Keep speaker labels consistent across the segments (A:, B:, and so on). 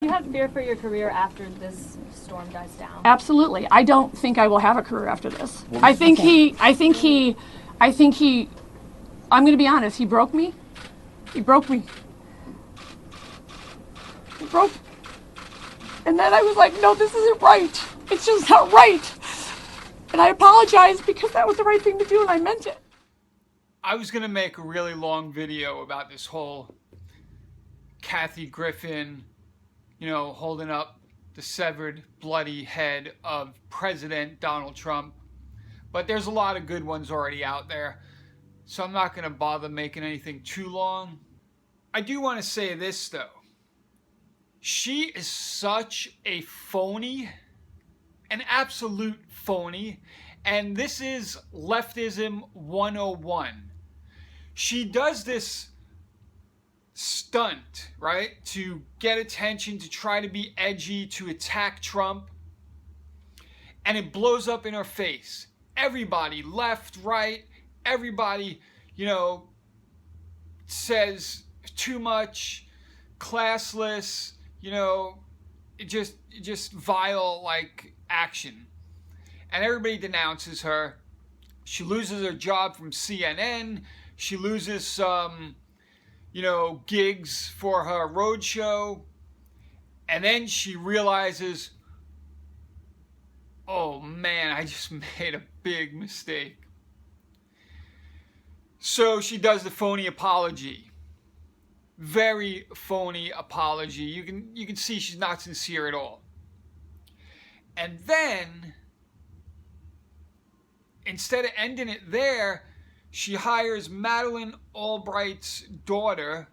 A: Do you have fear for your career after this storm dies down?
B: Absolutely. I don't think I will have a career after this. I think he, I'm going to be honest, he broke me. He broke me. He broke. And then I was like, no, this isn't right. It's just not right. And I apologize because that was the right thing to do and I meant it.
C: I was going to make a really long video about this whole Kathy Griffin, holding up the severed, bloody head of President Donald Trump. But there's a lot of good ones already out there, so I'm not going to bother making anything too long. I do want to say this, though. She is such a phony, an absolute phony, and this is Leftism 101. She does this stunt, right, to get attention, to try to be edgy, to attack Trump, and it blows up in her face. Everybody, left, right, everybody, says too much, classless, just vile, action. And everybody denounces her. She loses her job from CNN. She loses some, gigs for her roadshow. And then she realizes, oh man, I just made a big mistake. So she does the phony apology. Very phony apology. You can see she's not sincere at all. And then, instead of ending it there, she hires Madeleine Albright's daughter,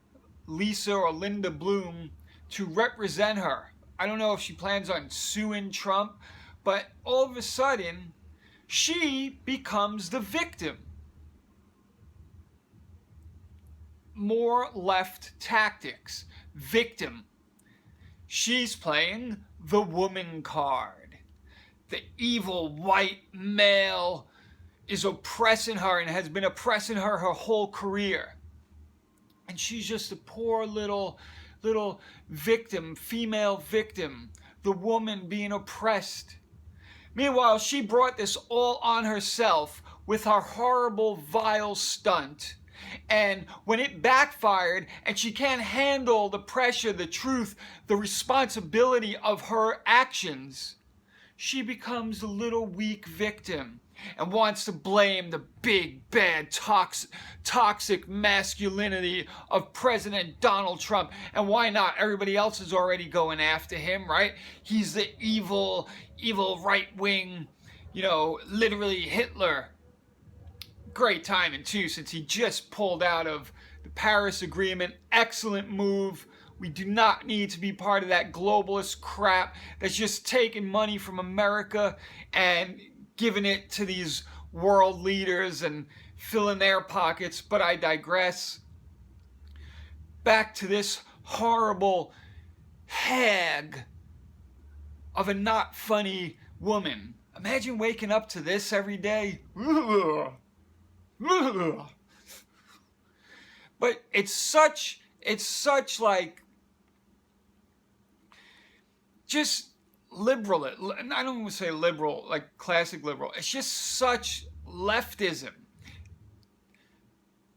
C: Lisa or Linda Bloom, to represent her. I don't know if she plans on suing Trump, but all of a sudden, she becomes the victim. More left tactics. Victim. She's playing the woman card. The evil white male is oppressing her and has been oppressing her whole career. And she's just a poor little victim, female victim, the woman being oppressed. Meanwhile, she brought this all on herself with her horrible, vile stunt. And when it backfired and she can't handle the pressure, the truth, the responsibility of her actions, she becomes a little weak victim and wants to blame the big, bad, toxic masculinity of President Donald Trump. And why not? Everybody else is already going after him, right? He's the evil right-wing, literally Hitler. Great timing, too, since he just pulled out of the Paris Agreement. Excellent move. We do not need to be part of that globalist crap that's just taking money from America and giving it to these world leaders and filling their pockets. But I digress. Back to this horrible hag of a not funny woman. Imagine waking up to this every day. But it's such just liberal. I don't even say liberal, like classic liberal. It's just such leftism.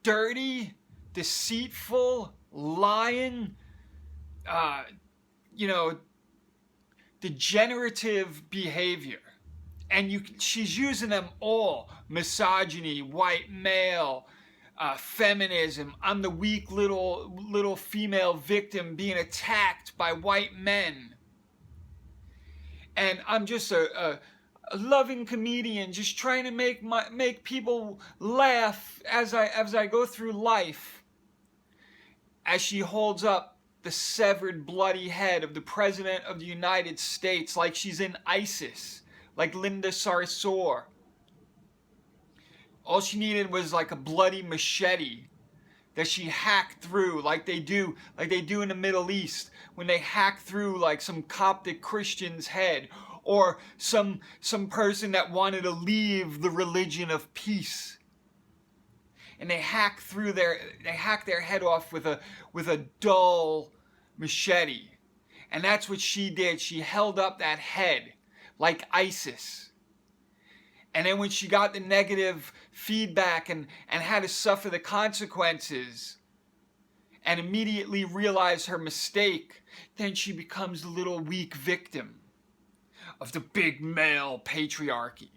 C: Dirty, deceitful, lying, degenerative behavior. And she's using them all. Misogyny, white male, feminism. I'm the weak little female victim being attacked by white men. And I'm just a loving comedian, just trying to make people laugh as I go through life. As she holds up the severed, bloody head of the President of the United States like she's in ISIS. Like Linda Sarsour. All she needed was like a bloody machete that she hacked through like they do in the Middle East when they hack through like some Coptic Christian's head or some person that wanted to leave the religion of peace. And they hack their head off with a dull machete. And that's what she did. She held up that head like ISIS. And then when she got the negative feedback and had to suffer the consequences and immediately realized her mistake, then she becomes the little weak victim of the big male patriarchy.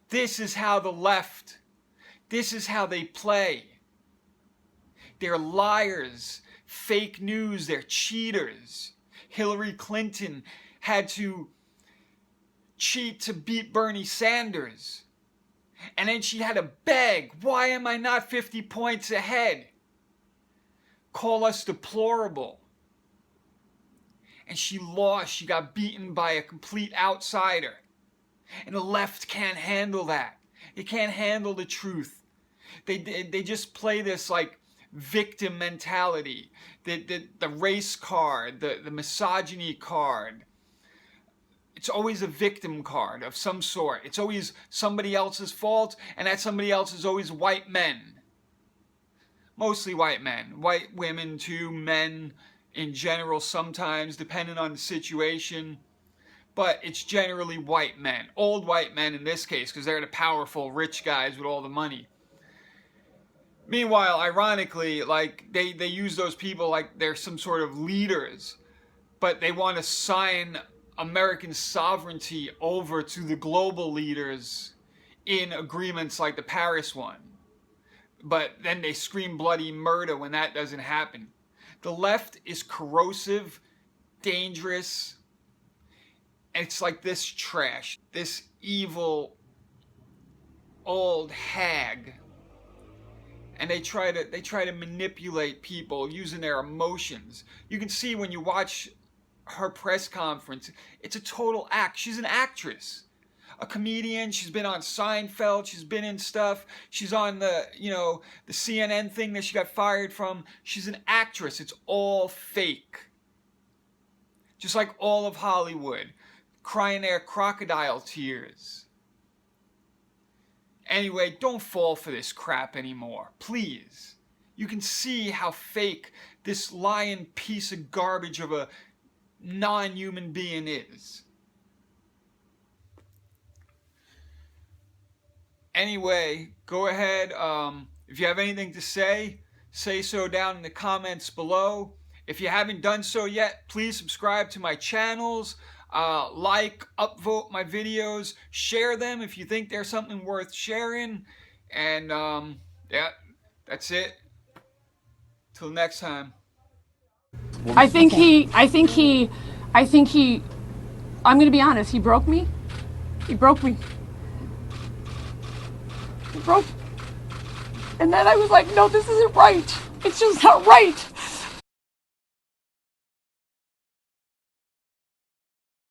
C: This is how the left, this is how they play. They're liars, fake news, they're cheaters. Hillary Clinton had to cheat to beat Bernie Sanders. And then she had to beg, why am I not 50 points ahead? Call us deplorable. And she lost. She got beaten by a complete outsider. And the left can't handle that. They can't handle the truth. They just play this like victim mentality. The race card, the misogyny card. It's always a victim card of some sort. It's always somebody else's fault, and that somebody else is always white men. Mostly white men. White women too, men in general sometimes, depending on the situation. But it's generally white men. Old white men in this case, because they're the powerful, rich guys with all the money. Meanwhile, ironically, like they use those people like they're some sort of leaders, but they want to sign American sovereignty over to the global leaders in agreements like the Paris one. But then they scream bloody murder when that doesn't happen. The left is corrosive, dangerous, and it's like this trash, this evil old hag. And they try to manipulate people using their emotions. You can see when you watch her press conference, it's a total act. She's an actress, a comedian. She's been on Seinfeld. She's been in stuff. She's on the CNN thing that she got fired from. She's an actress. It's all fake. Just like all of Hollywood, crying their crocodile tears. Anyway, don't fall for this crap anymore, please. You can see how fake this lying piece of garbage of a non-human being is. Anyway, go ahead. If you have anything to say so down in the comments below. If you haven't done so yet, please subscribe to my channels. Like, upvote my videos, share them if you think there's something worth sharing. And yeah, that's it. Till next time.
B: I'm gonna be honest, he broke me. He broke. And then I was like, no, this isn't right. It's just not right.